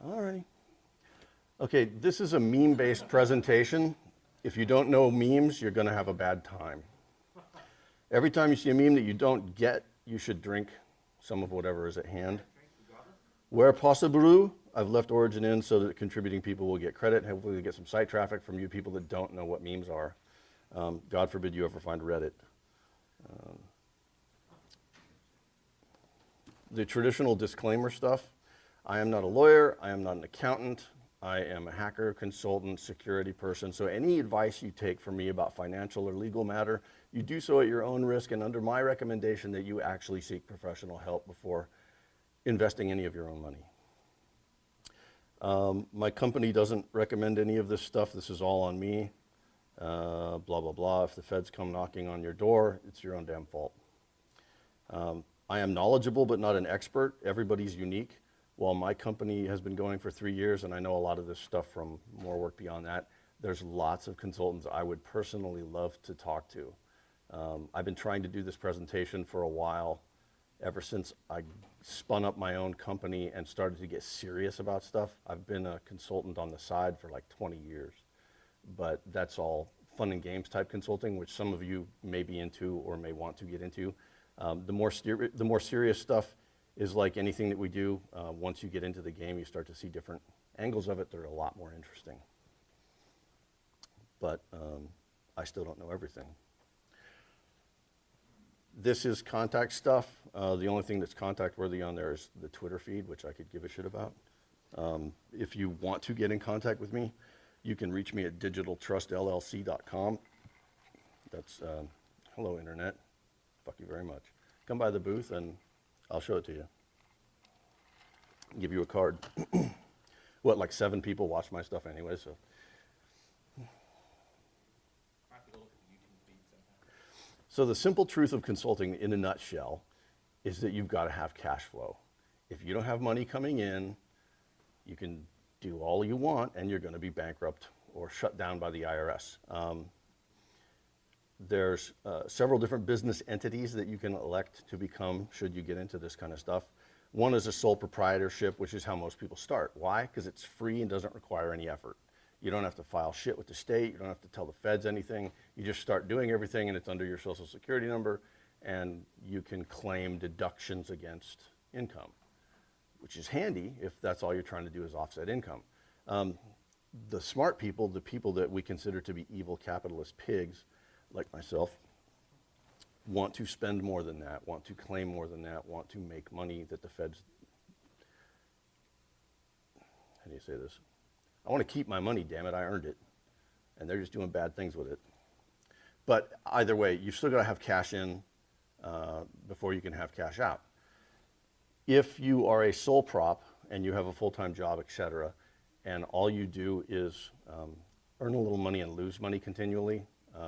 All righty. Okay, this is a meme-based presentation. If you don't know memes, you're going to have a bad time. Every time you see a meme that you don't get, you should drink some of whatever is at hand. Where possible, I've left Origin in so that contributing people will get credit. Hopefully we get some site traffic from you people that don't know what memes are. God forbid you ever find Reddit. The traditional disclaimer stuff. I am not a lawyer. I am not an accountant. I am a hacker, consultant, security person. So any advice you take from me about financial or legal matter, you do so at your own risk and under my recommendation that you actually seek professional help before investing any of your own money. My company doesn't recommend any of this stuff. This is all on me. Blah, blah, blah. If the feds come knocking on your door, it's your own damn fault. I am knowledgeable, but not an expert. Everybody's unique. While my company has been going for 3 years, and I know a lot of this stuff from more work beyond that, there's lots of consultants I would personally love to talk to. I've been trying to do this presentation for a while, ever since I spun up my own company and started to get serious about stuff. I've been a consultant on the side for like 20 years, but that's all fun and games type consulting, which some of you may be into or may want to get into. The more serious stuff is like anything that we do. Once you get into the game, you start to see different angles of it that are a lot more interesting. But I still don't know everything. This is contact stuff. The only thing that's contact worthy on there is the Twitter feed, which I could give a shit about. If you want to get in contact with me, you can reach me at digitaltrustllc.com. That's hello, internet. Fuck you very much. Come by the booth and I'll show it to you. Give you a card. What, like 7 people watch my stuff anyway, so. So the simple truth of consulting in a nutshell is that you've got to have cash flow. If you don't have money coming in, you can do all you want and you're going to be bankrupt or shut down by the IRS. There's several different business entities that you can elect to become should you get into this kind of stuff. One is a sole proprietorship, which is how most people start. Why? Because it's free and doesn't require any effort. You don't have to file shit with the state. You don't have to tell the feds anything. You just start doing everything and it's under your social security number and you can claim deductions against income, which is handy if that's all you're trying to do is offset income. The smart people, the people that we consider to be evil capitalist pigs, like myself, want to spend more than that, want to claim more than that, want to make money that the feds, how do you say this? I want to keep my money, damn it, I earned it. And they're just doing bad things with it. But either way, you've still got to have cash in before you can have cash out. If you are a sole prop and you have a full-time job, et cetera, and all you do is earn a little money and lose money continually,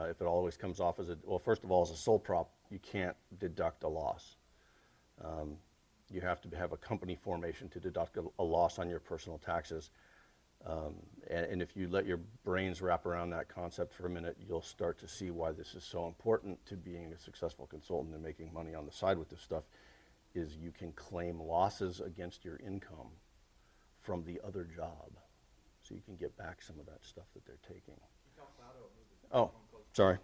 if it always comes off as well, first of all, as a sole prop, you can't deduct a loss. You have to have a company formation to deduct a loss on your personal taxes. And if you let your brains wrap around that concept for a minute, you'll start to see why this is so important to being a successful consultant and making money on the side with this stuff, is you can claim losses against your income from the other job. So you can get back some of that stuff that they're taking. Oh, sorry.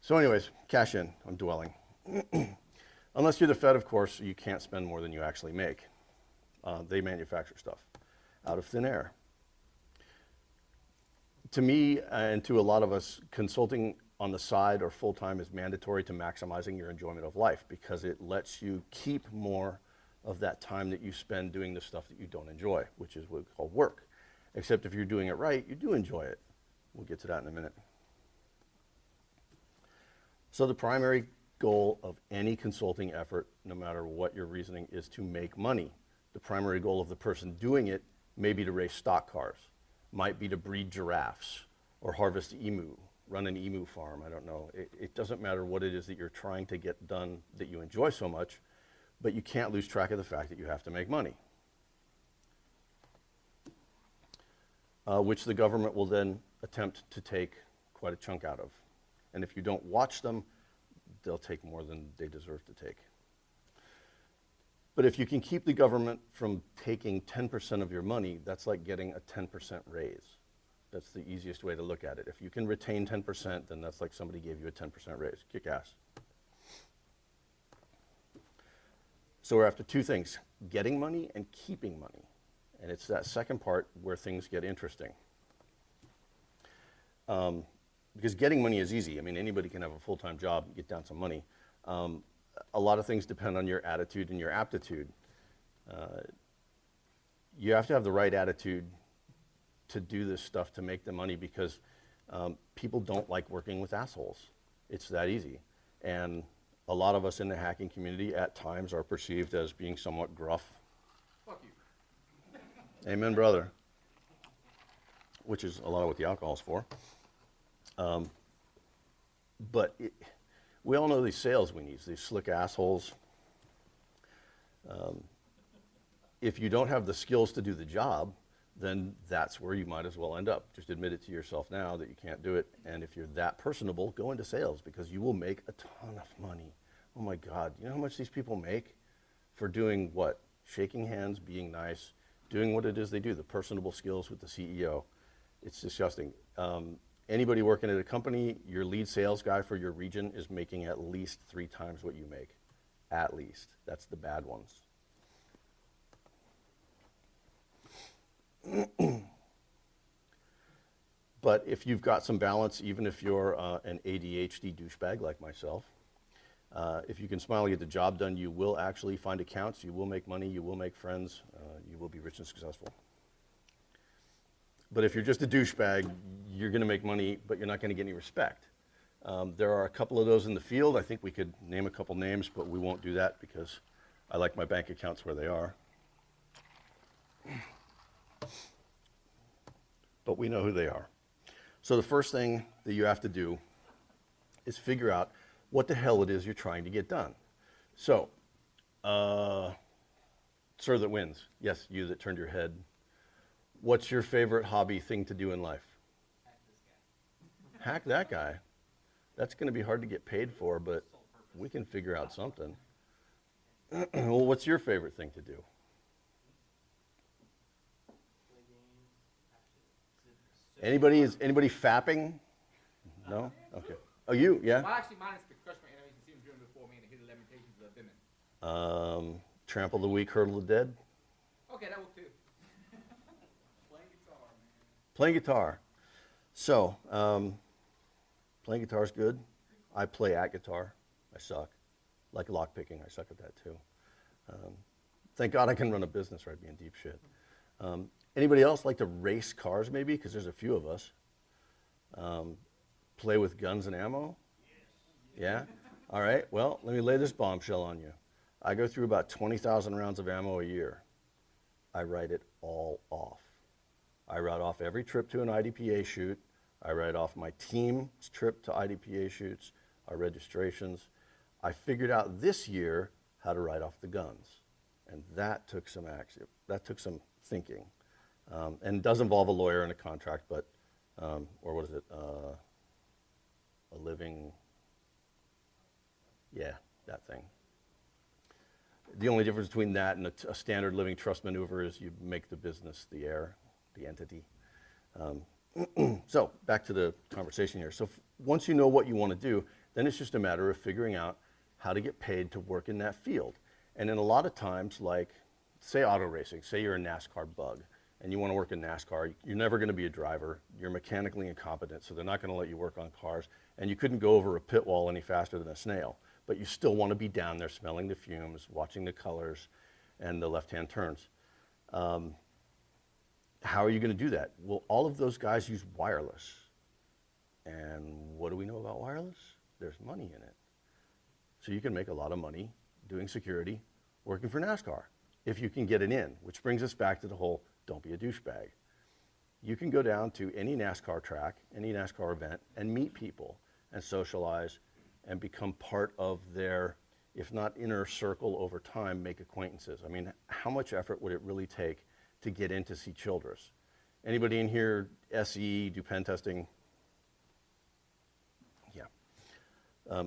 So anyways, cash in, I'm dwelling. Unless you're the Fed, of course, you can't spend more than you actually make. They manufacture stuff out of thin air. To me, and to a lot of us, consulting on the side or full-time is mandatory to maximizing your enjoyment of life because it lets you keep more of that time that you spend doing the stuff that you don't enjoy, which is what we call work. Except if you're doing it right, you do enjoy it. We'll get to that in a minute. So the primary goal of any consulting effort, no matter what your reasoning, is to make money. The primary goal of the person doing it may be to race stock cars, might be to breed giraffes or harvest emu, run an emu farm, I don't know. It doesn't matter what it is that you're trying to get done that you enjoy so much, but you can't lose track of the fact that you have to make money, which the government will then attempt to take quite a chunk out of. And if you don't watch them, they'll take more than they deserve to take. But if you can keep the government from taking 10% of your money, that's like getting a 10% raise. That's the easiest way to look at it. If you can retain 10%, then that's like somebody gave you a 10% raise. Kick ass. So we're after two things, getting money and keeping money. And it's that second part where things get interesting. Because getting money is easy. I mean, anybody can have a full-time job and get down some money. A lot of things depend on your attitude and your aptitude. You have to have the right attitude to do this stuff to make the money because people don't like working with assholes. It's that easy. And a lot of us in the hacking community at times are perceived as being somewhat gruff. Fuck you. Amen, brother. Which is a lot of what the alcohol's for. But we all know these sales weenies, these slick assholes. If you don't have the skills to do the job, then that's where you might as well end up. Just admit it to yourself now that you can't do it. And if you're that personable, go into sales because you will make a ton of money. Oh my God, you know how much these people make for doing what? Shaking hands, being nice, doing what it is they do, the personable skills with the CEO. It's disgusting. Anybody working at a company, your lead sales guy for your region is making at least 3 times what you make. At least. That's the bad ones. But if you've got some balance, even if you're an ADHD douchebag like myself, if you can smile and get the job done, you will actually find accounts, you will make money, you will make friends, you will be rich and successful. But if you're just a douchebag, you're going to make money, but you're not going to get any respect. There are a couple of those in the field. I think we could name a couple names, but we won't do that because I like my bank accounts where they are. But we know who they are. So the first thing that you have to do is figure out what the hell it is you're trying to get done. So, sir that wins. Yes, you that turned your head. What's your favorite hobby thing to do in life? Hack this guy. Hack that guy. That's going to be hard to get paid for, but we can figure out something. Well, what's your favorite thing to do? Anybody fapping? No? Okay. Oh, you? Yeah? Well, actually, mine is to crush my enemies and see them driven before me and hear the lamentations of the women. Trample the weak, hurdle the dead? Okay, that will too. Playing guitar, man. Playing guitar. So, playing guitar is good. I play at guitar. I suck. Like lockpicking, I suck at that too. Thank God I can run a business or I'd be in deep shit. Anybody else like to race cars maybe? Because there's a few of us. Play with guns and ammo? Yes. Yeah? All right, well, let me lay this bombshell on you. I go through about 20,000 rounds of ammo a year. I write it all off. I write off every trip to an IDPA shoot. I write off my team's trip to IDPA shoots, our registrations. I figured out this year how to write off the guns. And that took some action. That took some thinking. And does involve a lawyer and a contract, but, or what is it? A living, yeah, that thing. The only difference between that and a standard living trust maneuver is you make the business the heir, the entity. So back to the conversation here. So once you know what you want to do, then it's just a matter of figuring out how to get paid to work in that field. And in a lot of times, like say auto racing, say you're a NASCAR bug and you want to work in NASCAR, you're never going to be a driver. You're mechanically incompetent, so they're not going to let you work on cars. And you couldn't go over a pit wall any faster than a snail. But you still want to be down there smelling the fumes, watching the colors and the left-hand turns. How are you going to do that? Well, all of those guys use wireless. And what do we know about wireless? There's money in it. So you can make a lot of money doing security, working for NASCAR, if you can get it in, which brings us back to the whole don't be a douchebag. You can go down to any NASCAR track, any NASCAR event, and meet people and socialize and become part of their, if not inner circle over time, make acquaintances. I mean, how much effort would it really take to get in to see Childress? Anybody in here SE, do pen testing? Yeah.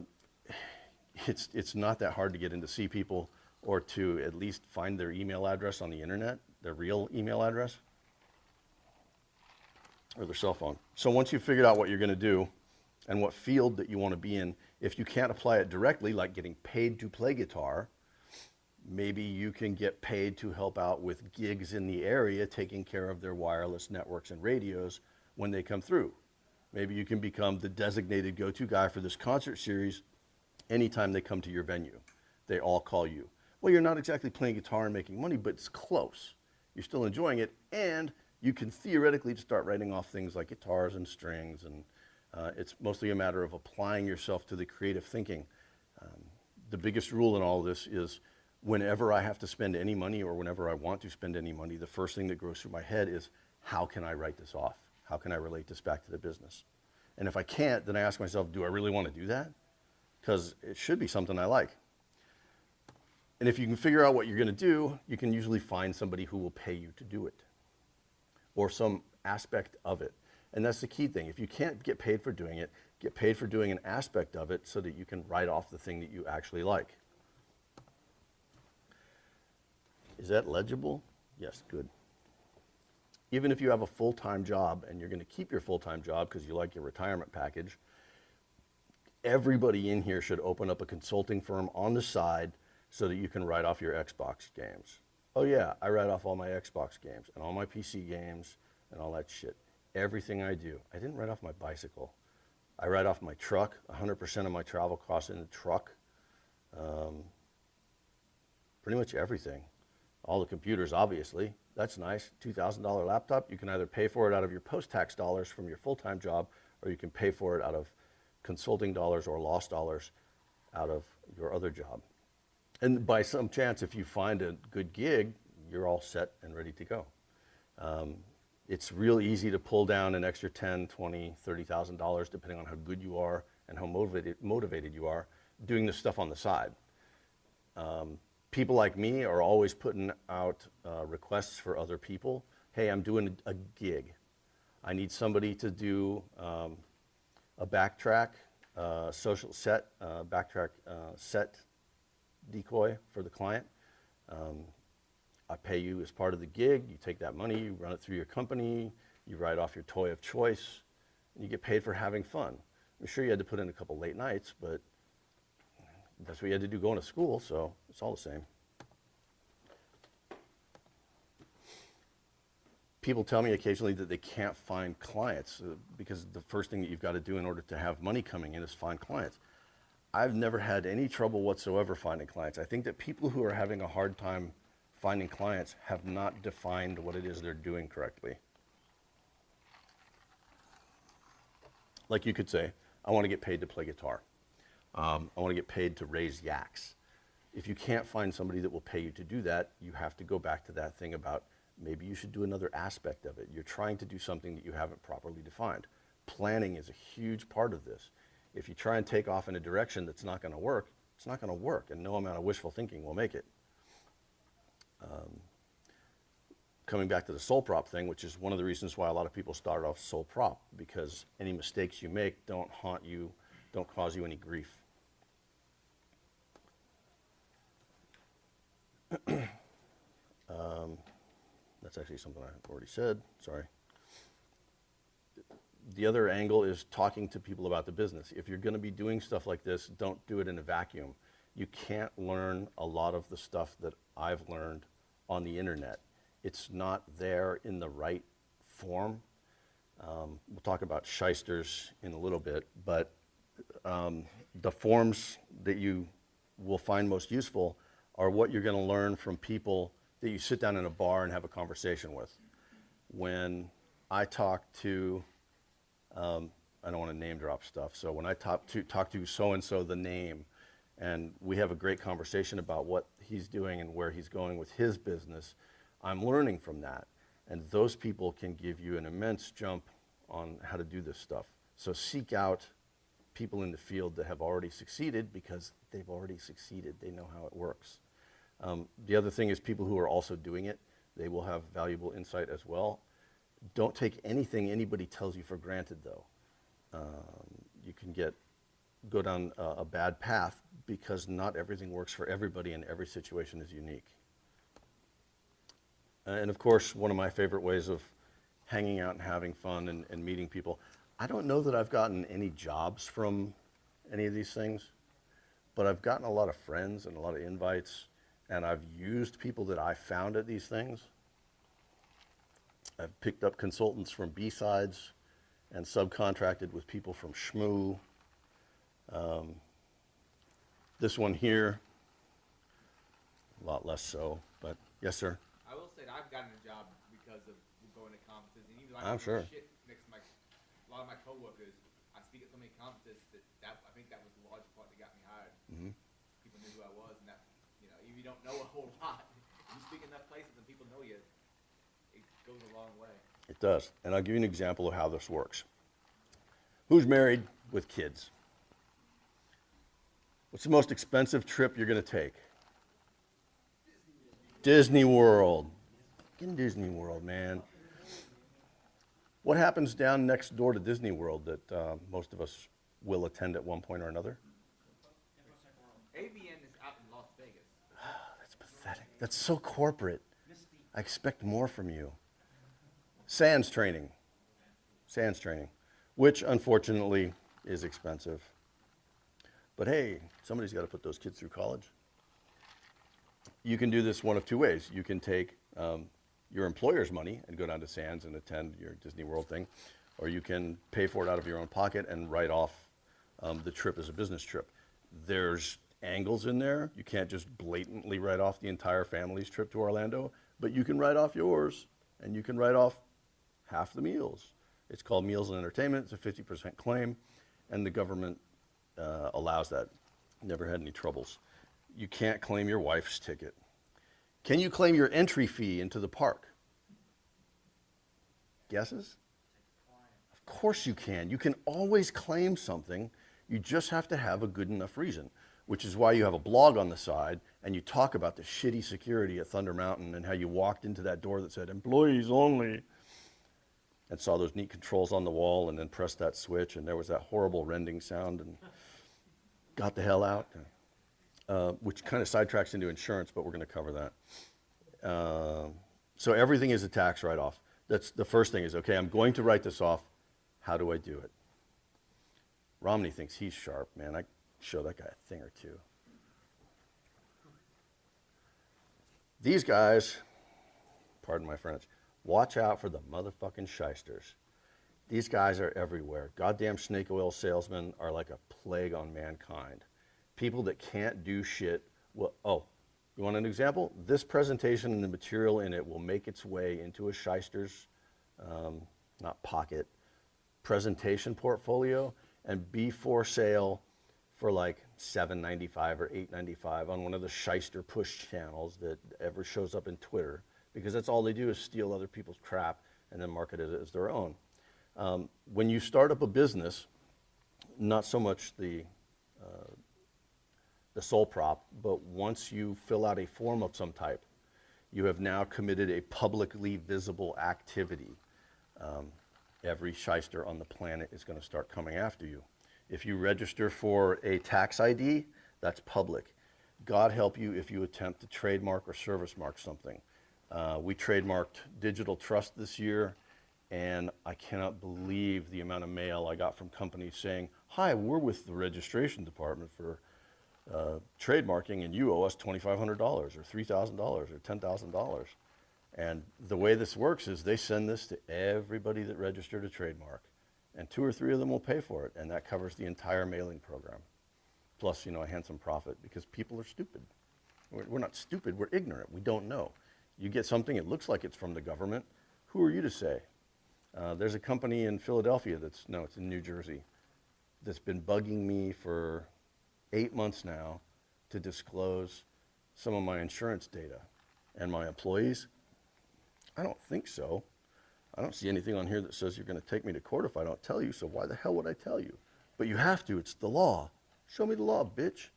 It's not that hard to get in to see people. or to at least find their email address on the internet, their real email address, or their cell phone. So once you've figured out what you're going to do and what field that you want to be in, if you can't apply it directly, like getting paid to play guitar, maybe you can get paid to help out with gigs in the area, taking care of their wireless networks and radios when they come through. Maybe you can become the designated go-to guy for this concert series anytime they come to your venue. They all call you. Well, you're not exactly playing guitar and making money, but it's close. You're still enjoying it, and you can theoretically start writing off things like guitars and strings, and it's mostly a matter of applying yourself to the creative thinking. The biggest rule in all of this is whenever I have to spend any money or whenever I want to spend any money, the first thing that goes through my head is, how can I write this off? How can I relate this back to the business? And if I can't, then I ask myself, do I really want to do that? Because it should be something I like. And if you can figure out what you're going to do, you can usually find somebody who will pay you to do it, or some aspect of it. And that's the key thing. If you can't get paid for doing it, get paid for doing an aspect of it so that you can write off the thing that you actually like. Is that legible? Yes, good. Even if you have a full-time job and you're going to keep your full-time job because you like your retirement package, everybody in here should open up a consulting firm on the side so that you can write off your Xbox games. Oh yeah, I write off all my Xbox games and all my PC games and all that shit. Everything I do. I didn't write off my bicycle. I write off my truck, 100% of my travel costs in the truck. Pretty much everything. All the computers, obviously. That's nice. $2,000 laptop. You can either pay for it out of your post-tax dollars from your full-time job, or you can pay for it out of consulting dollars or lost dollars out of your other job. And by some chance, if you find a good gig, you're all set and ready to go. It's real easy to pull down an extra $10,000, $20,000, $30,000, depending on how good you are and how motivated you are, doing this stuff on the side. People like me are always putting out requests for other people. Hey, I'm doing a gig. I need somebody to do a backtrack, social set, backtrack set decoy for the client. I pay you as part of the gig. You take that money, you run it through your company, you write off your toy of choice, and you get paid for having fun. I'm sure you had to put in a couple late nights, but that's what you had to do going to school, so it's all the same. People tell me occasionally that they can't find clients because the first thing that you've got to do in order to have money coming in is find clients. I've never had any trouble whatsoever finding clients. I think that people who are having a hard time finding clients have not defined what it is they're doing correctly. Like you could say, I want to get paid to play guitar. I want to get paid to raise yaks. If you can't find somebody that will pay you to do that, you have to go back to that thing about maybe you should do another aspect of it. You're trying to do something that you haven't properly defined. Planning is a huge part of this. If you try and take off in a direction that's not going to work, it's not going to work, and no amount of wishful thinking will make it. Coming back to the sole prop thing, which is one of the reasons why a lot of people start off sole prop, because any mistakes you make don't haunt you, don't cause you any grief. That's actually something I already said, sorry. The other angle is talking to people about the business. If you're going to be doing stuff like this, don't do it in a vacuum. You can't learn a lot of the stuff that I've learned on the internet. It's not there in the right form. We'll talk about shysters in a little bit, but the forms that you will find most useful are what you're going to learn from people that you sit down in a bar and have a conversation with. When I talk to, I don't want to name drop stuff, so when I talk to so-and-so, the name, and we have a great conversation about what he's doing and where he's going with his business, I'm learning from that. And those people can give you an immense jump on how to do this stuff. So seek out people in the field that have already succeeded because they've already succeeded. They know how it works. The other thing is people who are also doing it, they will have valuable insight as well. Don't take anything anybody tells you for granted, though. You can go down a bad path because not everything works for everybody and every situation is unique. And of course, one of my favorite ways of hanging out and having fun and meeting people. I don't know that I've gotten any jobs from any of these things, but I've gotten a lot of friends and a lot of invites, and I've used people that I found at these things. I've picked up consultants from B-Sides and subcontracted with people from Shmoo. This one here, a lot less so, but yes, sir. I will say that I've gotten a job because of going to conferences, and even though I'm sure. shit next to a lot of my coworkers, I speak at so many conferences that I think that was the large part that got me hired. Mm-hmm. People knew who I was, and that, you know, even if you don't know a whole lot, if you speak in enough places and people know you, it goes a long way. It does, and I'll give you an example of how this works. Who's married with kids? What's the most expensive trip you're going to take? Disney World. Fucking Disney World, man. What happens down next door to Disney World that most of us will attend at one point or another? ABN is out in Las Vegas. That's pathetic. That's so corporate. I expect more from you. Sands training. Sands training, which unfortunately is expensive. But hey, somebody's got to put those kids through college. You can do this one of two ways. You can take your employer's money and go down to Sands and attend your Disney World thing, or you can pay for it out of your own pocket and write off the trip as a business trip. There's angles in there. You can't just blatantly write off the entire family's trip to Orlando, but you can write off yours, and you can write off half the meals. It's called Meals and Entertainment. It's a 50% claim, and the government allows that. Never had any troubles. You can't claim your wife's ticket. Can you claim your entry fee into the park? Guesses? Of course you can. You can always claim something. You just have to have a good enough reason, which is why you have a blog on the side and you talk about the shitty security at Thunder Mountain and how you walked into that door that said employees only and saw those neat controls on the wall and then pressed that switch and there was that horrible rending sound and got the hell out. Which kind of sidetracks into insurance, but we're going to cover that. So everything is a tax write-off. That's the first thing is, okay, I'm going to write this off. How do I do it? Romney thinks he's sharp, man. I show that guy a thing or two. These guys, pardon my French, watch out for the motherfucking shysters. These guys are everywhere. Goddamn snake oil salesmen are like a plague on mankind. People that can't do shit. Well, oh, you want an example? This presentation and the material in it will make its way into a shyster's, not pocket, presentation portfolio and be for sale for like $7.95 or $8.95 on one of the shyster push channels that ever shows up in Twitter, because that's all they do is steal other people's crap and then market it as their own. When you start up a business, not so much the sole prop, but once you fill out a form of some type, you have now committed a publicly visible activity. Every shyster on the planet is going to start coming after you. If you register for a tax ID, that's public. God help you if you attempt to trademark or service mark something. We trademarked digital trust this year, and I cannot believe the amount of mail I got from companies saying, hi, we're with the registration department for trademarking, and you owe us $2,500 or $3,000 or $10,000. And the way this works is they send this to everybody that registered a trademark, and 2 or 3 of them will pay for it, and that covers the entire mailing program. Plus, you know, a handsome profit, because people are stupid. We're not stupid, we're ignorant, we don't know. You get something, it looks like it's from the government, who are you to say? There's a company in Philadelphia it's in New Jersey, that's been bugging me for 8 months now to disclose some of my insurance data. And my employees, I don't think so. I don't see anything on here that says you're going to take me to court if I don't tell you, so why the hell would I tell you? But you have to, it's the law. Show me the law, bitch.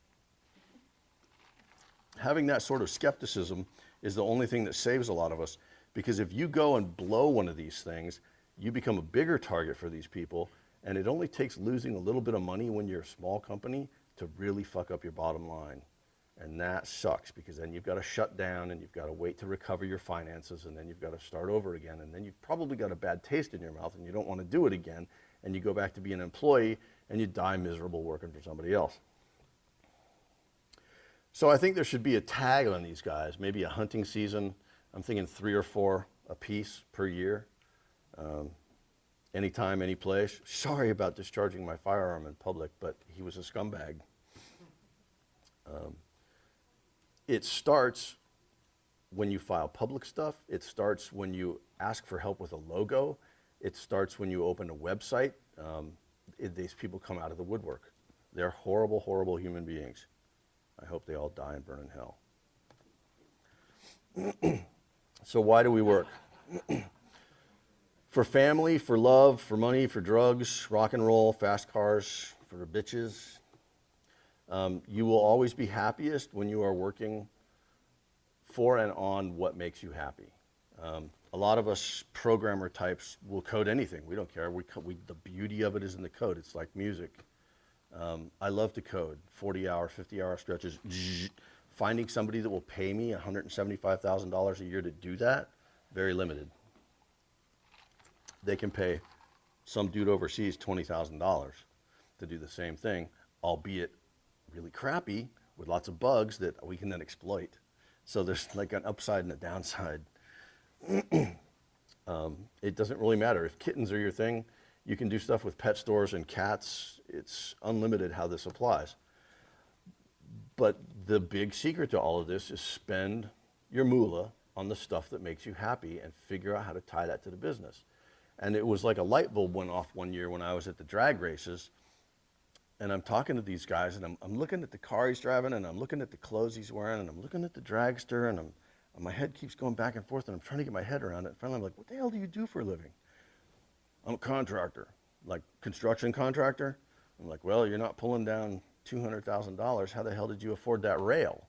Having that sort of skepticism is the only thing that saves a lot of us, because if you go and blow one of these things, you become a bigger target for these people, and it only takes losing a little bit of money when you're a small company to really fuck up your bottom line. And that sucks, because then you've got to shut down and you've got to wait to recover your finances, and then you've got to start over again, and then you've probably got a bad taste in your mouth and you don't want to do it again, and you go back to being an employee and you die miserable working for somebody else. So I think there should be a tag on these guys, maybe a hunting season. I'm thinking 3 or 4 a piece per year. Anytime, any place. Sorry about discharging my firearm in public, but he was a scumbag. It starts when you file public stuff. It starts when you ask for help with a logo. It starts when you open a website. These people come out of the woodwork. They're horrible, horrible human beings. I hope they all die and burn in hell. So why do we work? For family, for love, for money, for drugs, rock and roll, fast cars, for the bitches. You will always be happiest when you are working for and on what makes you happy. A lot of us programmer types will code anything. We don't care. The beauty of it is in the code. It's like music. I love to code. 40-hour, 50-hour stretches. Finding somebody that will pay me $175,000 a year to do that, very limited. They can pay some dude overseas $20,000 to do the same thing, albeit really crappy with lots of bugs that we can then exploit. So there's like an upside and a downside. It doesn't really matter. If kittens are your thing, you can do stuff with pet stores and cats. It's unlimited how this applies. But the big secret to all of this is spend your moolah on the stuff that makes you happy and figure out how to tie that to the business. And it was like a light bulb went off one year when I was at the drag races. And I'm talking to these guys, and I'm looking at the car he's driving, and I'm looking at the clothes he's wearing, and I'm looking at the dragster, and my head keeps going back and forth, and I'm trying to get my head around it. And finally, I'm like, what the hell do you do for a living? I'm a contractor, like construction contractor. I'm like, well, you're not pulling down $200,000. How the hell did you afford that rail?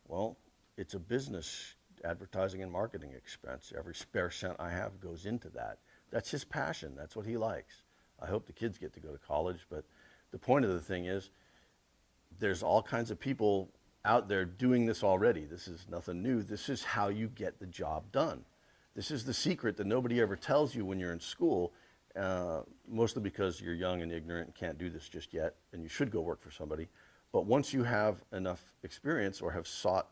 Well, it's a business advertising and marketing expense. Every spare cent I have goes into that. That's his passion. That's what he likes. I hope the kids get to go to college, but the point of the thing is there's all kinds of people out there doing this already. This is nothing new. This is how you get the job done. This is the secret that nobody ever tells you when you're in school, mostly because you're young and ignorant and can't do this just yet, and you should go work for somebody. But once you have enough experience or have sought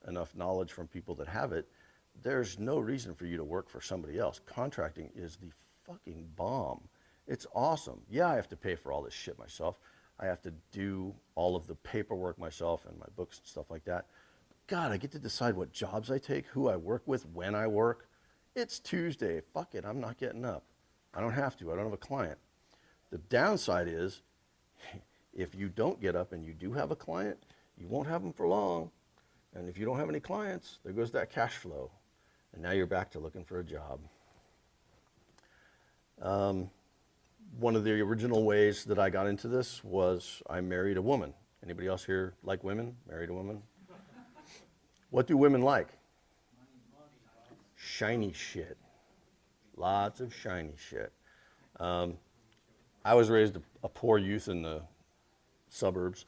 enough knowledge from people that have it, there's no reason for you to work for somebody else. Contracting is the fucking bomb. It's awesome. Yeah, I have to pay for all this shit myself. I have to do all of the paperwork myself and my books and stuff like that. God, I get to decide what jobs I take, who I work with, when I work. It's Tuesday. Fuck it, I'm not getting up. I don't have to. I don't have a client. The downside is if you don't get up and you do have a client, you won't have them for long. And if you don't have any clients, there goes that cash flow. And now you're back to looking for a job. One of the original ways that I got into this was I married a woman. Anybody else here like women? Married a woman? What do women like? Shiny shit. Lots of shiny shit. I was raised a poor youth in the suburbs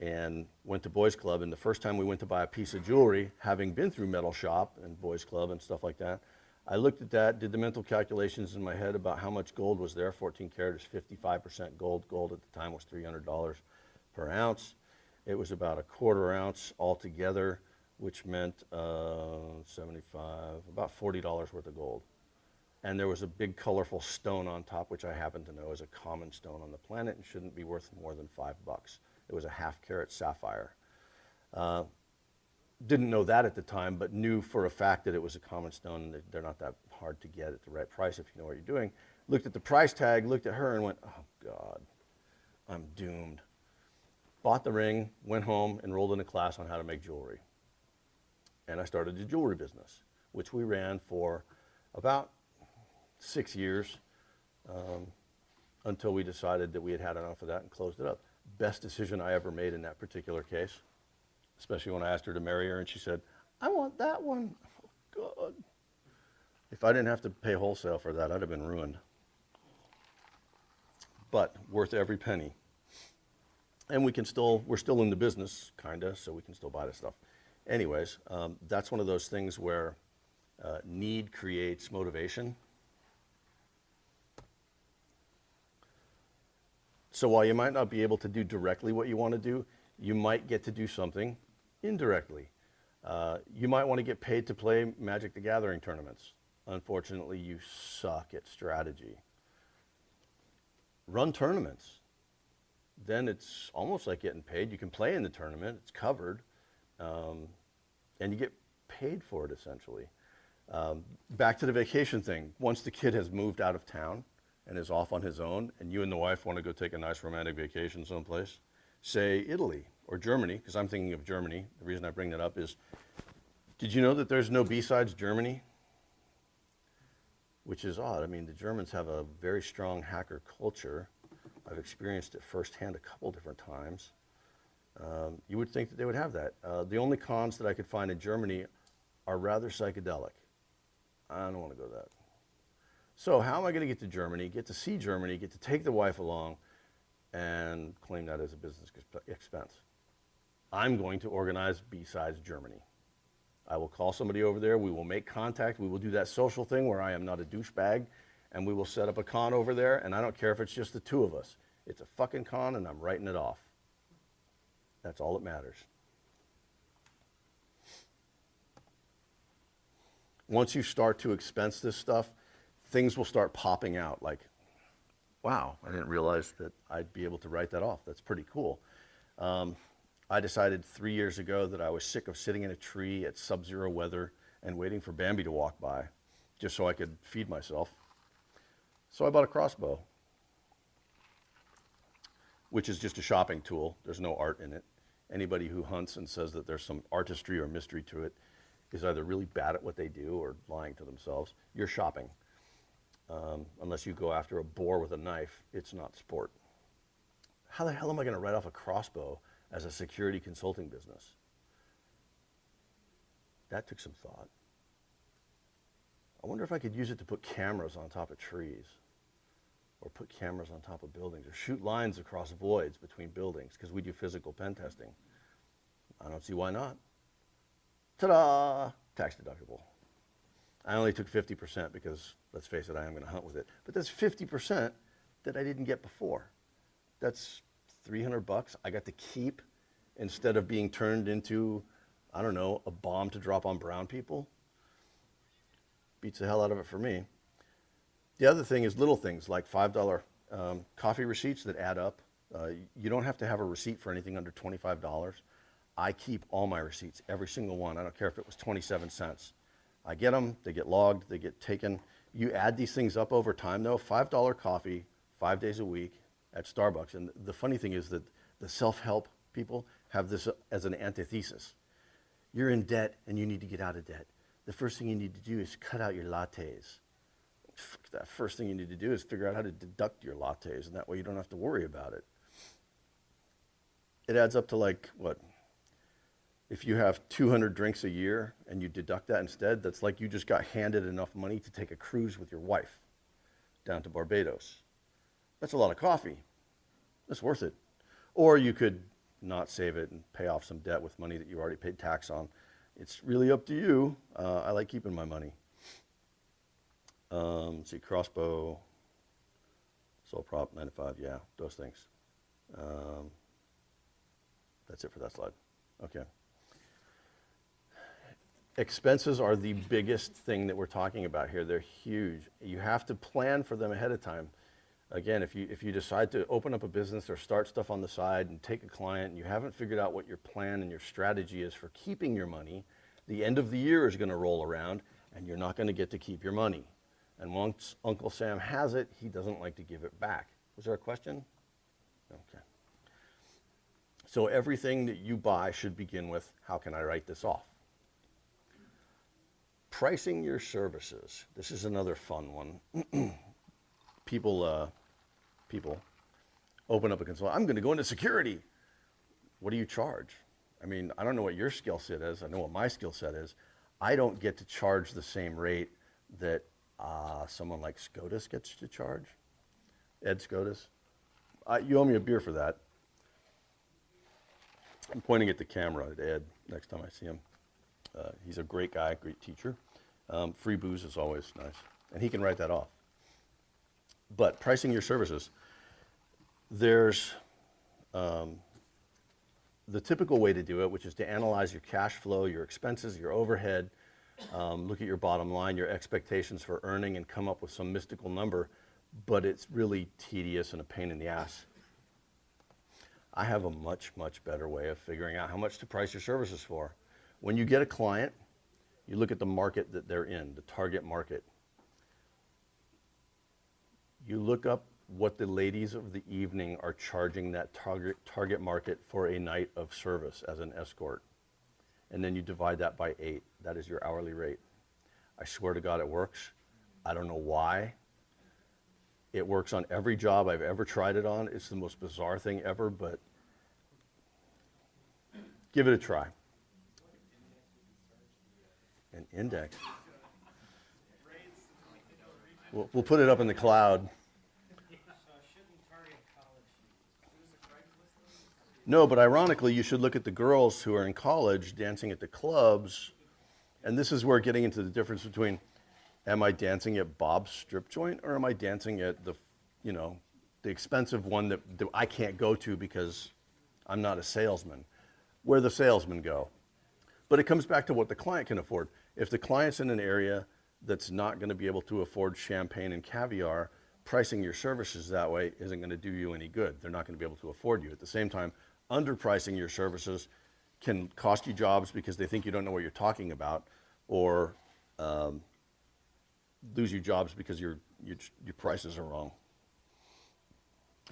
and went to boys club, and the first time we went to buy a piece of jewelry, having been through metal shop and boys club and stuff like that, I looked at that, did the mental calculations in my head about how much gold was there. 14 karat is 55% gold. Gold at the time was $300 per ounce. It was about a quarter ounce altogether, which meant 75, about $40 worth of gold. And there was a big colorful stone on top, which I happen to know is a common stone on the planet and shouldn't be worth more than $5. It was a half-carat sapphire. Didn't know that at the time, but knew for a fact that it was a common stone, and they're not that hard to get at the right price if you know what you're doing. Looked at the price tag, looked at her, and went, oh, God, I'm doomed. Bought the ring, went home, enrolled in a class on how to make jewelry. And I started a jewelry business, which we ran for about 6 years until we decided that we had had enough of that and closed it up. Best decision I ever made in that particular case, especially when I asked her to marry her and she said, I want that one. Oh, God. If I didn't have to pay wholesale for that, I'd have been ruined. But worth every penny. And we're still in the business, kinda, so we can still buy the stuff. Anyways, that's one of those things where need creates motivation. So while you might not be able to do directly what you want to do, you might get to do something indirectly. You might want to get paid to play Magic the Gathering tournaments. Unfortunately, you suck at strategy. Run tournaments. Then it's almost like getting paid. You can play in the tournament, it's covered, and you get paid for it essentially. Back to the vacation thing. Once the kid has moved out of town and is off on his own, and you and the wife want to go take a nice romantic vacation someplace, say Italy or Germany, because I'm thinking of Germany. The reason I bring that up is, did you know that there's no B-sides Germany? Which is odd. I mean, the Germans have a very strong hacker culture. I've experienced it firsthand a couple different times. You would think that they would have that. The only cons that I could find in Germany are rather psychedelic. I don't want to go that. So how am I going to get to Germany, get to see Germany, get to take the wife along, and claim that as a business expense? I'm going to organize B-Sides Germany. I will call somebody over there. We will make contact. We will do that social thing where I am not a douchebag, and we will set up a con over there, and I don't care if it's just the two of us. It's a fucking con, and I'm writing it off. That's all that matters. Once you start to expense this stuff, things will start popping out like, wow, I didn't realize that I'd be able to write that off. That's pretty cool. I decided 3 years ago that I was sick of sitting in a tree at sub-zero weather and waiting for Bambi to walk by just so I could feed myself. So I bought a crossbow, which is just a shopping tool. There's no art in it. Anybody who hunts and says that there's some artistry or mystery to it is either really bad at what they do or lying to themselves. You're shopping. Unless you go after a boar with a knife, it's not sport. How the hell am I going to write off a crossbow as a security consulting business? That took some thought. I wonder if I could use it to put cameras on top of trees, or put cameras on top of buildings, or shoot lines across voids between buildings, because we do physical pen testing. I don't see why not. Ta-da! Tax deductible. I only took 50% because, let's face it, I am going to hunt with it. But that's 50% that I didn't get before. That's $300 I got to keep instead of being turned into, I don't know, a bomb to drop on brown people. Beats the hell out of it for me. The other thing is little things like $5 coffee receipts that add up. You don't have to have a receipt for anything under $25. I keep all my receipts, every single one. I don't care if it was 27 cents. I get them, they get logged, they get taken. You add these things up over time though, $5 coffee, 5 days a week at Starbucks. And the funny thing is that the self-help people have this as an antithesis. You're in debt and you need to get out of debt. The first thing you need to do is cut out your lattes. That first thing you need to do is figure out how to deduct your lattes, and that way you don't have to worry about it. It adds up to like, what? If you have 200 drinks a year and you deduct that instead, that's like you just got handed enough money to take a cruise with your wife down to Barbados. That's a lot of coffee. That's worth it. Or you could not save it and pay off some debt with money that you already paid tax on. It's really up to you. I like keeping my money. Let's see, crossbow, sole prop, 9 to 5, yeah, those things. That's it for that slide. Okay. Expenses are the biggest thing that we're talking about here. They're huge. You have to plan for them ahead of time. Again, if you decide to open up a business or start stuff on the side and take a client and you haven't figured out what your plan and your strategy is for keeping your money, the end of the year is going to roll around and you're not going to get to keep your money. And once Uncle Sam has it, he doesn't like to give it back. Was there a question? Okay. So everything that you buy should begin with, how can I write this off? Pricing your services. This is another fun one. People open up a consult. I'm going to go into security. What do you charge? I mean, I don't know what your skill set is. I know what my skill set is. I don't get to charge the same rate that someone like SCOTUS gets to charge. Ed SCOTUS. You owe me a beer for that. I'm pointing at the camera at Ed next time I see him. He's a great guy, great teacher. Free booze is always nice, and he can write that off. But pricing your services, there's the typical way to do it, which is to analyze your cash flow, your expenses, your overhead, look at your bottom line, your expectations for earning, and come up with some mystical number, but it's really tedious and a pain in the ass. I have a much, much better way of figuring out how much to price your services for. When you get a client, you look at the market that they're in, the target market. You look up what the ladies of the evening are charging that target market for a night of service as an escort. And then you divide that by 8. That is your hourly rate. I swear to God it works. I don't know why. It works on every job I've ever tried it on. It's the most bizarre thing ever, but give it a try. An index. We'll put it up in the cloud. No, but ironically, you should look at the girls who are in college dancing at the clubs, and this is where getting into the difference between, am I dancing at Bob's strip joint, or am I dancing at the expensive one that I can't go to because I'm not a salesman, where the salesmen go. But it comes back to what the client can afford. If the client's in an area that's not going to be able to afford champagne and caviar, pricing your services that way isn't going to do you any good. They're not going to be able to afford you. At the same time, underpricing your services can cost you jobs because they think you don't know what you're talking about, or lose you jobs because your prices are wrong.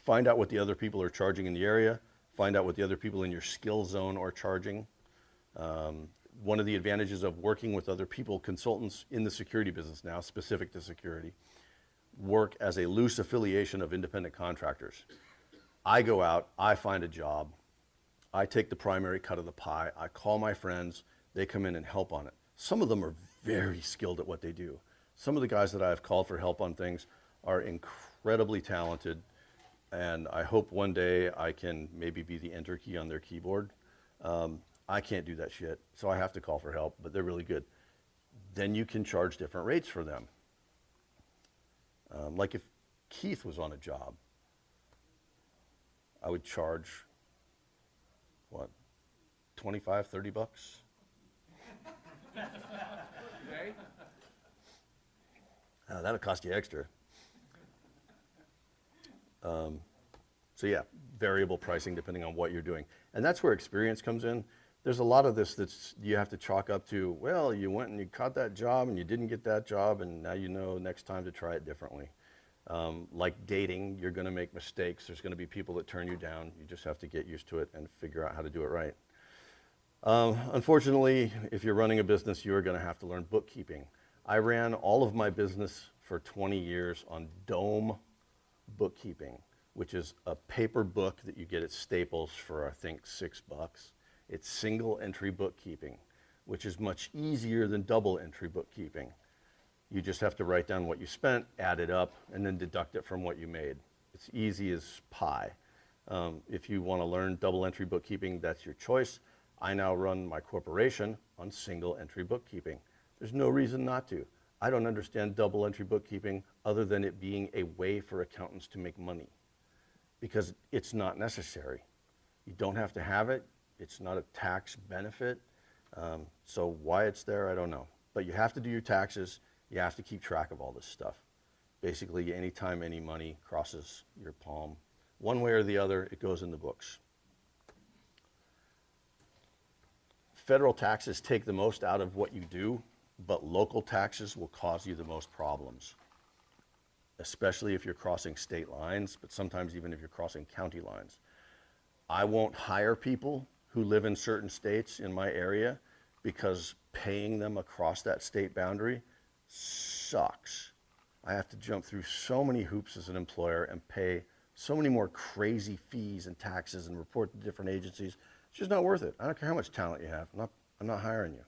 Find out what the other people are charging in the area. Find out what the other people in your skill zone are charging. One of the advantages of working with other people, consultants in the security business now, specific to security, work as a loose affiliation of independent contractors. I go out, I find a job, I take the primary cut of the pie, I call my friends, they come in and help on it. Some of them are very skilled at what they do. Some of the guys that I've called for help on things are incredibly talented, and I hope one day I can maybe be the enter key on their keyboard. I can't do that shit, so I have to call for help, but they're really good. Then you can charge different rates for them. Like if Keith was on a job, I would charge, what, 25, 30 bucks? Okay. That'll cost you extra. So yeah, variable pricing depending on what you're doing. And that's where experience comes in. There's a lot of this that's you have to chalk up to, well, you went and you caught that job and you didn't get that job, and now you know next time to try it differently. Like dating, you're going to make mistakes. There's going to be people that turn you down. You just have to get used to it and figure out how to do it right. Unfortunately, if you're running a business, you are going to have to learn bookkeeping. I ran all of my business for 20 years on Dome bookkeeping, which is a paper book that you get at Staples for, I think, $6. It's single entry bookkeeping, which is much easier than double entry bookkeeping. You just have to write down what you spent, add it up, and then deduct it from what you made. It's easy as pie. If you want to learn double entry bookkeeping, that's your choice. I now run my corporation on single entry bookkeeping. There's no reason not to. I don't understand double entry bookkeeping other than it being a way for accountants to make money, because it's not necessary. You don't have to have it. It's not a tax benefit. So why it's there, I don't know. But you have to do your taxes. You have to keep track of all this stuff. Basically, anytime any money crosses your palm, one way or the other, it goes in the books. Federal taxes take the most out of what you do, but local taxes will cause you the most problems, especially if you're crossing state lines, but sometimes even if you're crossing county lines. I won't hire people who live in certain states in my area because paying them across that state boundary sucks. I have to jump through so many hoops as an employer and pay so many more crazy fees and taxes and report to different agencies. It's just not worth it. I don't care how much talent you have. I'm not hiring you.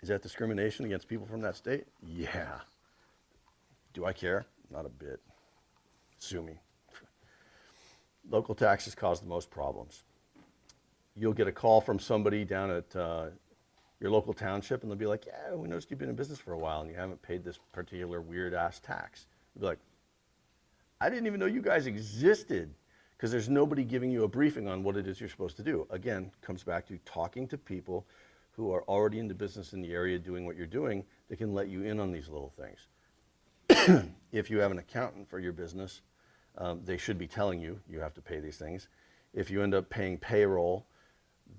Is that discrimination against people from that state? Yeah. Do I care? Not a bit. Sue me. Local taxes cause the most problems. you'll get a call from somebody down at your local township, and they'll be like, yeah, we noticed you've been in business for a while and you haven't paid this particular weird-ass tax. You'll be like, I didn't even know you guys existed, because there's nobody giving you a briefing on what it is you're supposed to do. Again, comes back to talking to people who are already in the business in the area doing what you're doing that can let you in on these little things. If you have an accountant for your business, they should be telling you you have to pay these things. If you end up paying payroll,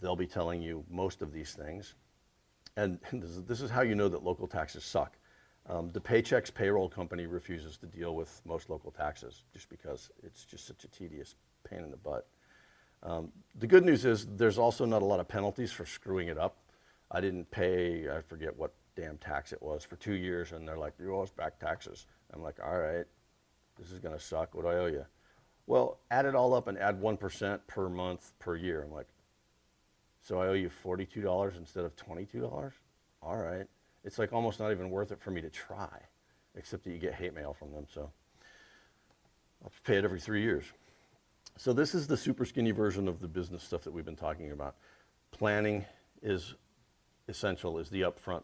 they'll be telling you most of these things. And this is how you know that local taxes suck. The Paychex payroll company refuses to deal with most local taxes just because it's just such a tedious pain in the butt. The good news is there's also not a lot of penalties for screwing it up. I didn't pay, I forget what damn tax it was, for 2 years, and they're like, you owe us back taxes. I'm like, all right, this is gonna suck, what do I owe you? Well, add it all up and add 1% per month per year. I'm like, so I owe you $42 instead of $22? All right. It's like almost not even worth it for me to try, except that you get hate mail from them, so I'll pay it every 3 years. So this is the super skinny version of the business stuff that we've been talking about. Planning is essential, is the upfront.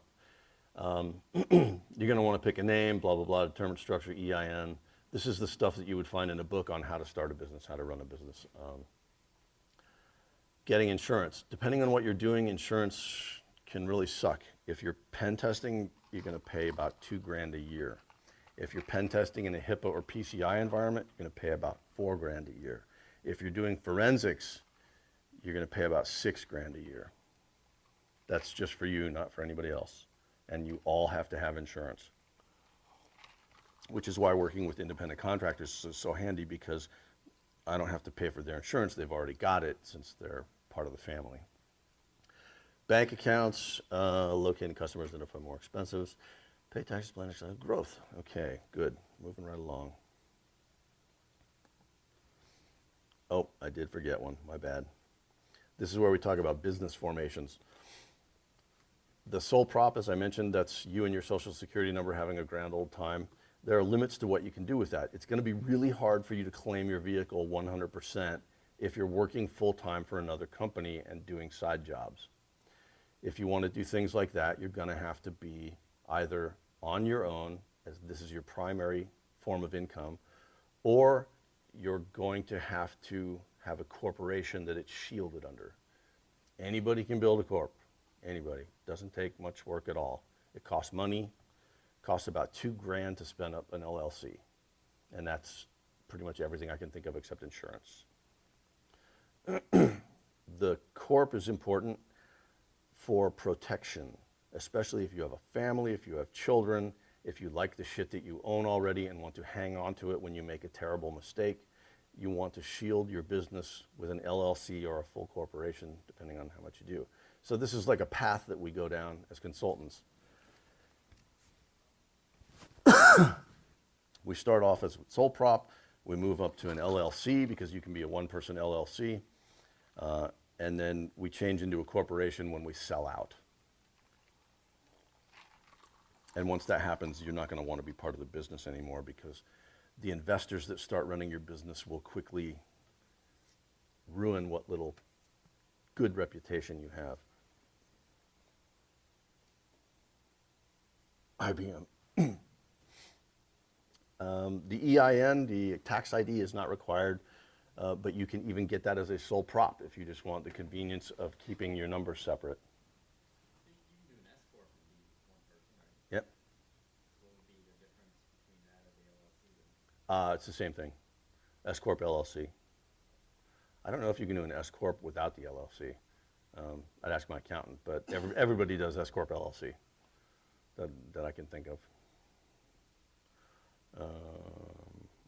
You're gonna wanna pick a name, blah, blah, blah, determine structure, EIN. This is the stuff that you would find in a book on how to start a business, how to run a business. Getting insurance. Depending on what you're doing, insurance can really suck. If you're pen testing, you're gonna pay about $2,000 a year. If you're pen testing in a HIPAA or PCI environment, you're gonna pay about $4,000 a year. If you're doing forensics, you're gonna pay about $6,000 a year. That's just for you, not for anybody else. And you all have to have insurance, which is why working with independent contractors is so handy, because I don't have to pay for their insurance. They've already got it since they're part of the family. Bank accounts, locating customers that are more expensive. Pay taxes, plan growth. Okay, good. Moving right along. Oh, I did forget one. My bad. This is where we talk about business formations. The sole prop, as I mentioned, that's you and your social security number having a grand old time. There are limits to what you can do with that. It's going to be really hard for you to claim your vehicle 100% if you're working full-time for another company and doing side jobs. If you want to do things like that, you're going to have to be either on your own, as this is your primary form of income, or you're going to have a corporation that it's shielded under. Anybody can build a corp. Anybody. Doesn't take much work at all. It costs money. Costs about $2,000 to spin up an LLC. And that's pretty much everything I can think of except insurance. The corp is important for protection, especially if you have a family, if you have children, if you like the shit that you own already and want to hang on to it when you make a terrible mistake. You want to shield your business with an LLC or a full corporation, depending on how much you do. So this is like a path that we go down as consultants. We start off as sole prop, we move up to an LLC because you can be a one-person LLC, and then we change into a corporation when we sell out. And once that happens, you're not going to want to be part of the business anymore, because the investors that start running your business will quickly ruin what little good reputation you have. IBM. The EIN, the tax ID, is not required, but you can even get that as a sole prop if you just want the convenience of keeping your numbers separate. You can do an S corp and be one person, right? Yep. What would be the difference between that and the LLC then? It's the same thing. S corp, LLC. I don't know if you can do an S corp without the LLC. I'd ask my accountant, but everybody does S corp, LLC that I can think of.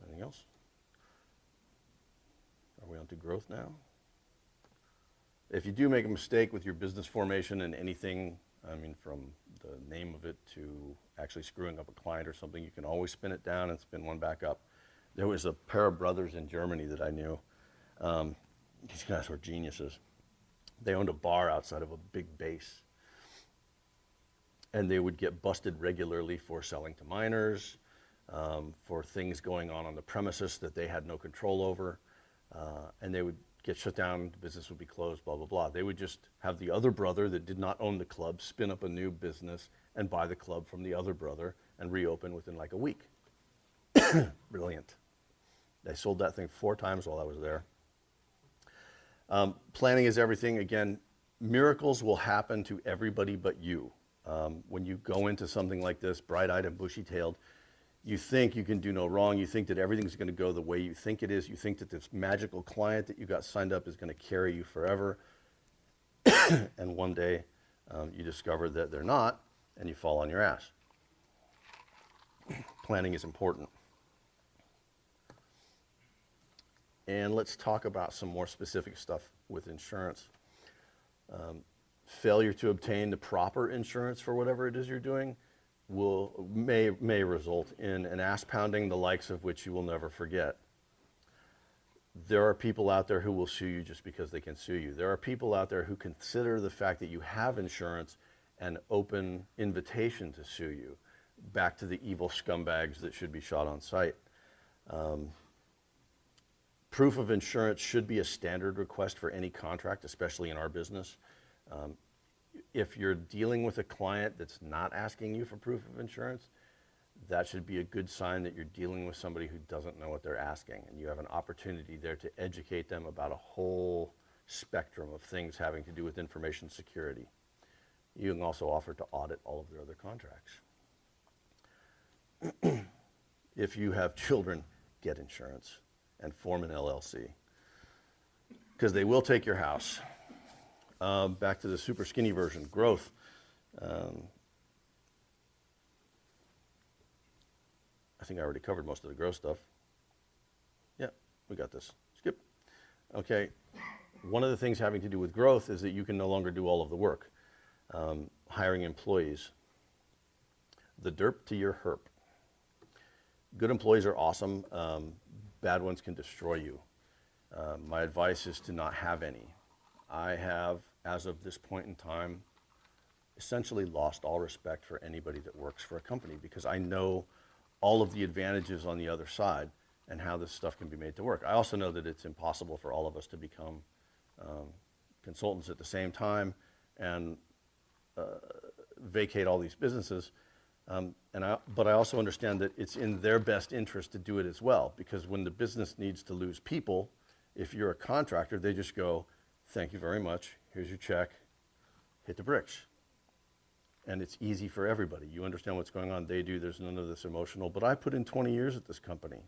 Anything else? Are we on to growth now? If you do make a mistake with your business formation and anything, I mean, from the name of it to actually screwing up a client or something, you can always spin it down and spin one back up. There was a pair of brothers in Germany that I knew. These guys were geniuses. They owned a bar outside of a big base. And they would get busted regularly for selling to minors, for things going on the premises that they had no control over. And they would get shut down, the business would be closed, blah, blah, blah. They would just have the other brother that did not own the club spin up a new business and buy the club from the other brother and reopen within like a week. Brilliant. They sold that thing 4 times while I was there. Planning is everything. Again, miracles will happen to everybody but you. When you go into something like this, bright-eyed and bushy-tailed, you think you can do no wrong. You think that everything's going to go the way you think it is. You think that this magical client that you got signed up is going to carry you forever. And one day you discover that they're not, and you fall on your ass. Planning is important. And let's talk about some more specific stuff with insurance. Failure to obtain the proper insurance for whatever it is you're doing may result in an ass pounding the likes of which you will never forget. There are people out there who will sue you just because they can sue you. There are people out there who consider the fact that you have insurance an open invitation to sue you, back to the evil scumbags that should be shot on sight. Proof of insurance should be a standard request for any contract, especially in our business. If you're dealing with a client that's not asking you for proof of insurance, that should be a good sign that you're dealing with somebody who doesn't know what they're asking, and you have an opportunity there to educate them about a whole spectrum of things having to do with information security. You can also offer to audit all of their other contracts. If you have children, get insurance and form an LLC, because they will take your house. Back to the super skinny version, growth. I think I already covered most of the growth stuff. Yeah, we got this. Skip. Okay, one of the things having to do with growth is that you can no longer do all of the work. Hiring employees. The derp to your herp. Good employees are awesome. Bad ones can destroy you. My advice is to not have any. I have, as of this point in time, essentially lost all respect for anybody that works for a company, because I know all of the advantages on the other side and how this stuff can be made to work. I also know that it's impossible for all of us to become consultants at the same time and vacate all these businesses. But I also understand that it's in their best interest to do it as well, because when the business needs to lose people, if you're a contractor, they just go, thank you very much, here's your check, hit the bricks. And it's easy for everybody. You understand what's going on, they do, there's none of this emotional, but I put in 20 years at this company.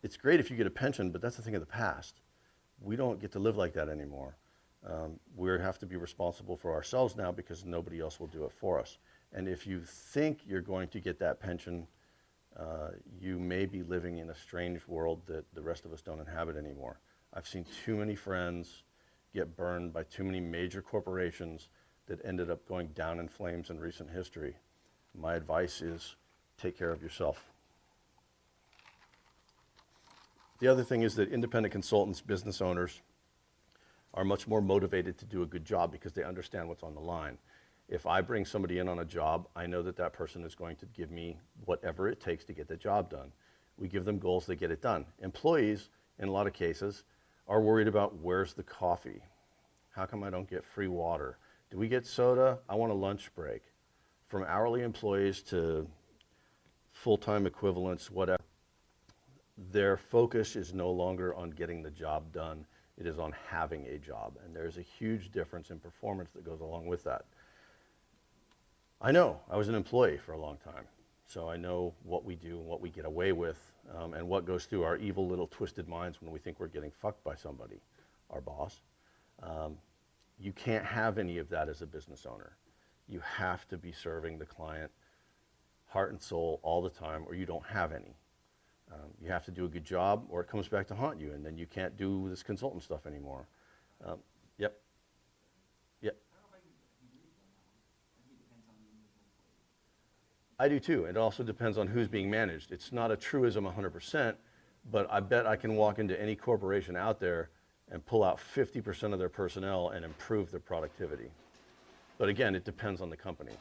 It's great if you get a pension, but that's a thing of the past. We don't get to live like that anymore. We have to be responsible for ourselves now, because nobody else will do it for us. And if you think you're going to get that pension, you may be living in a strange world that the rest of us don't inhabit anymore. I've seen too many friends get burned by too many major corporations that ended up going down in flames in recent history. My advice is take care of yourself. The other thing is that independent consultants, business owners, are much more motivated to do a good job because they understand what's on the line. If I bring somebody in on a job, I know that that person is going to give me whatever it takes to get the job done. We give them goals, they get it done. Employees, in a lot of cases, are worried about where's the coffee? How come I don't get free water? Do we get soda? I want a lunch break. From hourly employees to full-time equivalents, whatever, their focus is no longer on getting the job done. It is on having a job. And there's a huge difference in performance that goes along with that. I know, I was an employee for a long time, so I know what we do and what we get away with, and what goes through our evil little twisted minds when we think we're getting fucked by somebody, our boss. You can't have any of that as a business owner. You have to be serving the client heart and soul all the time, or you don't have any. You have to do a good job, or it comes back to haunt you, and then you can't do this consultant stuff anymore. Yep. Yep. I do too. It also depends on who's being managed. It's not a truism 100%, but I bet I can walk into any corporation out there and pull out 50% of their personnel and improve their productivity. But again, it depends on the company.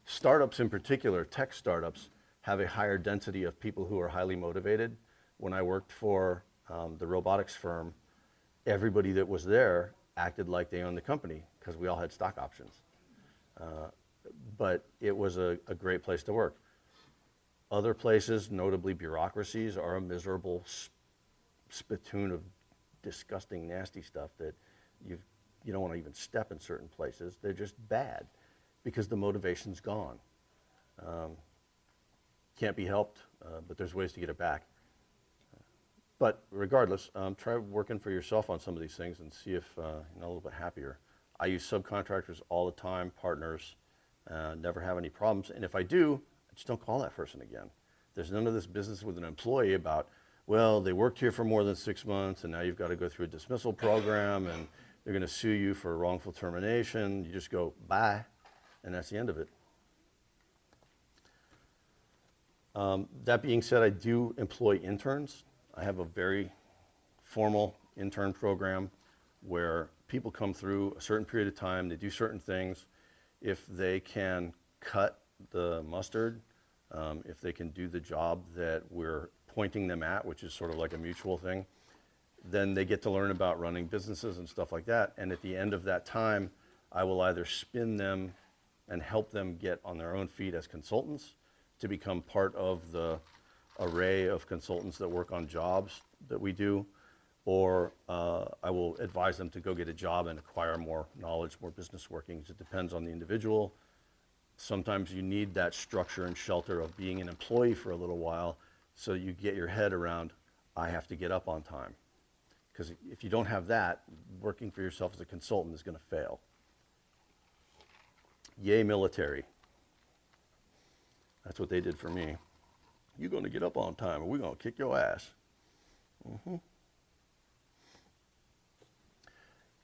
Startups in particular, tech startups, have a higher density of people who are highly motivated. When I worked for the robotics firm, everybody that was there acted like they owned the company because we all had stock options. But it was a great place to work. Other places, notably bureaucracies, are a miserable spittoon of disgusting, nasty stuff that you don't want to even step in certain places. They're just bad because the motivation's gone. Can't be helped, but there's ways to get it back. But regardless, try working for yourself on some of these things and see if you're a little bit happier. I use subcontractors all the time, partners, never have any problems. And if I do, I just don't call that person again. There's none of this business with an employee about, well, they worked here for more than 6 months and now you've got to go through a dismissal program and they're going to sue you for wrongful termination. You just go, bye, and that's the end of it. That being said, I do employ interns. I have a very formal intern program where people come through a certain period of time, they do certain things. If they can cut the mustard, if they can do the job that we're pointing them at, which is sort of like a mutual thing, then they get to learn about running businesses and stuff like that. And at the end of that time, I will either spin them and help them get on their own feet as consultants to become part of the array of consultants that work on jobs that we do, or I will advise them to go get a job and acquire more knowledge, more business workings. It depends on the individual. Sometimes you need that structure and shelter of being an employee for a little while so you get your head around, I have to get up on time. Because if you don't have that, working for yourself as a consultant is going to fail. Yay, military. That's what they did for me. You're going to get up on time or we're going to kick your ass.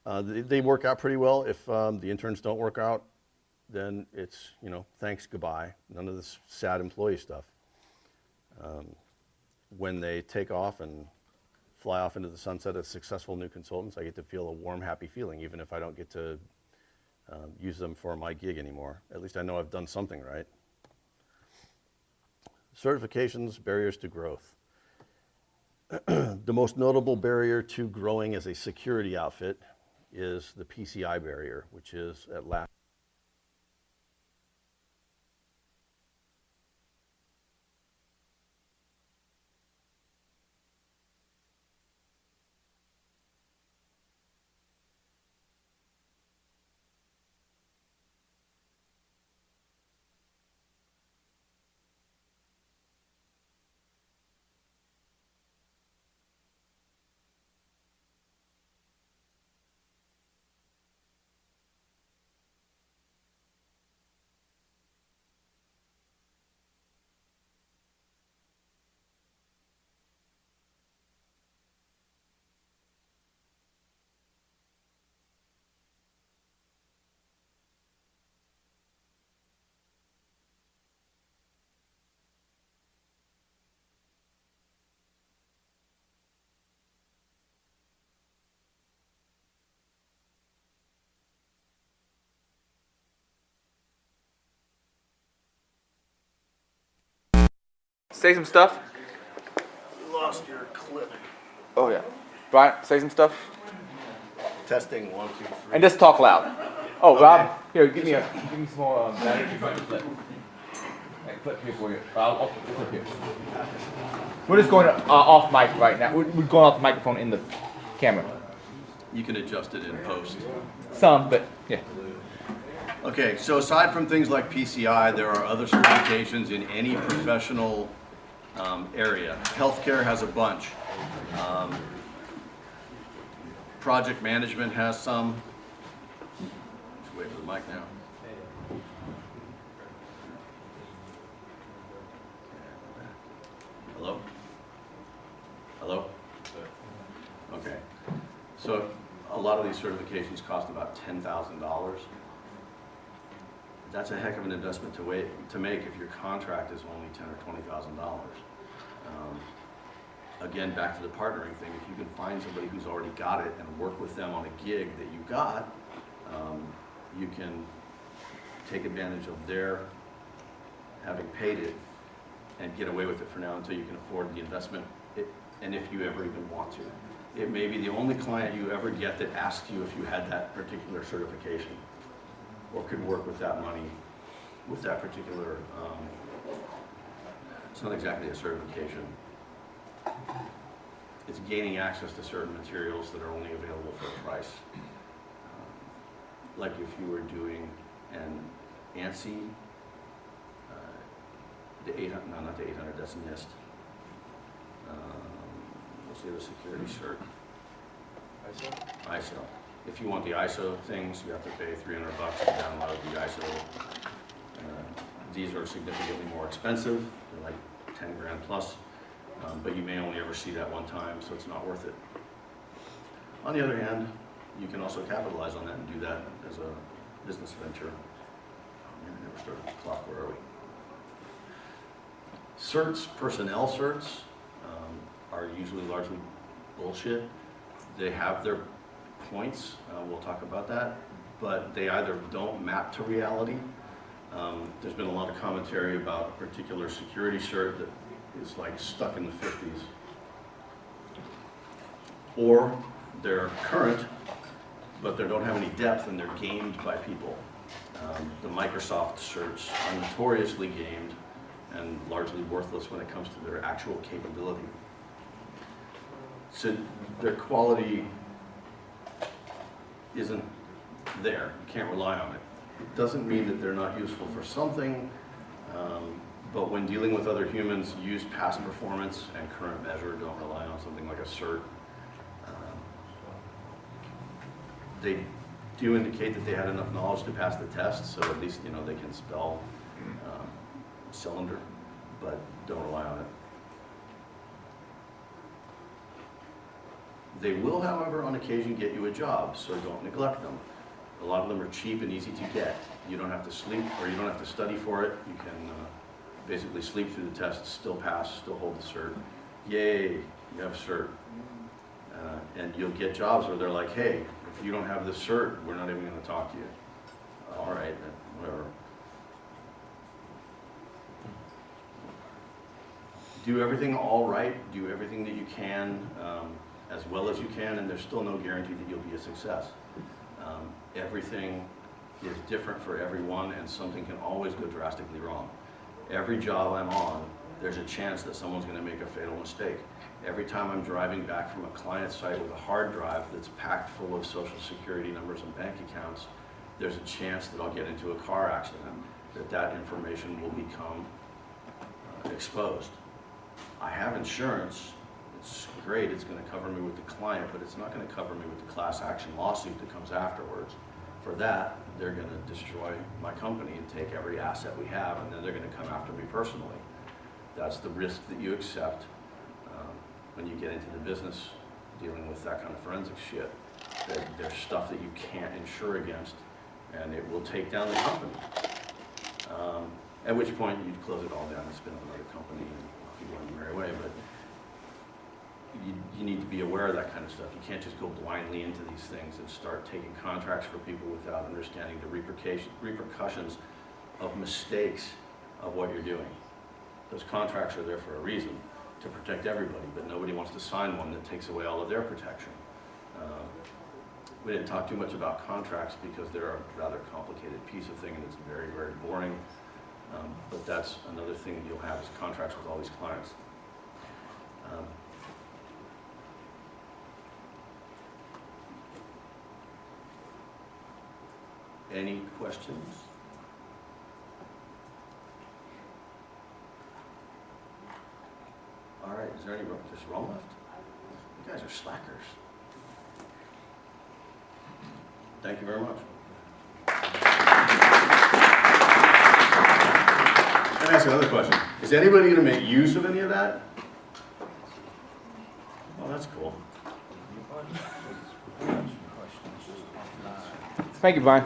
They work out pretty well. If the interns don't work out, then it's, thanks, goodbye. None of this sad employee stuff. When they take off and fly off into the sunset as successful new consultants, I get to feel a warm, happy feeling, even if I don't get to use them for my gig anymore. At least I know I've done something right. Certifications, barriers to growth. The most notable barrier to growing as a security outfit is the PCI barrier, which is at last. Say some stuff. You lost your clip. Oh yeah. Brian, say some stuff. Testing 1, 2, 3. And just talk loud. Oh, okay. Rob, here, give me some more battery. Clip here for you. I'll put the clip here. We're just going off mic right now. We're going off the microphone in the camera. You can adjust it in post. Some, but yeah. Okay, so aside from things like PCI, there are other certifications in any professional area. Healthcare has a bunch. Project management has some. Just wait for the mic now. Hello? Hello? Okay. So a lot of these certifications cost about $10,000. That's a heck of an investment to make if your contract is only $10,000 or $20,000. Again, back to the partnering thing. If you can find somebody who's already got it and work with them on a gig that you got, you can take advantage of their having paid it and get away with it for now until you can afford the investment, and if you ever even want to. It may be the only client you ever get that asks you if you had that particular certification or could work with that money, with that particular, it's not exactly a certification. It's gaining access to certain materials that are only available for a price. Like if you were doing an ANSI, the 800, no, not the 800, that's NIST. What's the other security cert? ISO. If you want the ISO things, you have to pay $300 to download the ISO. These are significantly more expensive. They're like 10 grand plus, but you may only ever see that one time, so it's not worth it. On the other hand, you can also capitalize on that and do that as a business venture. Oh, man, I never started the clock. Where are we? Certs, personnel certs, are usually largely bullshit. They have their points, we'll talk about that, but they either don't map to reality. There's been a lot of commentary about a particular security cert that is like stuck in the 50s. Or they're current, but they don't have any depth and they're gamed by people. The Microsoft certs are notoriously gamed and largely worthless when it comes to their actual capability. So their quality isn't there. You can't rely on it. It doesn't mean that they're not useful for something, but when dealing with other humans, use past performance and current measure. Don't rely on something like a cert. They do indicate that they had enough knowledge to pass the test, so at least they can spell cylinder, but don't rely on it. They will, however, on occasion get you a job, so don't neglect them. A lot of them are cheap and easy to get. You don't have to sleep, or you don't have to study for it. You can basically sleep through the test, still pass, still hold the cert. Yay, you have a cert. And you'll get jobs where they're like, hey, if you don't have this cert, we're not even going to talk to you. All right, then, whatever. Do everything all right. Do everything that you can as well as you can, and there's still no guarantee that you'll be a success. Everything is different for everyone, and something can always go drastically wrong. Every job I'm on, there's a chance that someone's going to make a fatal mistake. Every time I'm driving back from a client site with a hard drive that's packed full of social security numbers and bank accounts, there's a chance that I'll get into a car accident, that information will become exposed. I have insurance. It's great, it's going to cover me with the client, but it's not going to cover me with the class action lawsuit that comes afterwards. For that, they're going to destroy my company and take every asset we have, and then they're going to come after me personally. That's the risk that you accept when you get into the business dealing with that kind of forensic shit. There's stuff that you can't insure against, and it will take down the company. At which point, you'd close it all down and spin up another company, and off you go on your merry way. But you need to be aware of that kind of stuff. You can't just go blindly into these things and start taking contracts for people without understanding the repercussions of mistakes of what you're doing. Those contracts are there for a reason, to protect everybody, but nobody wants to sign one that takes away all of their protection. We didn't talk too much about contracts because they're a rather complicated piece of thing and it's very, very boring. But that's another thing that you'll have is contracts with all these clients. Any questions? All right, is there any just roll left? You guys are slackers. Thank you very much. Let me ask another question. Is anybody going to make use of any of that? Oh, that's cool. Thank you, Brian.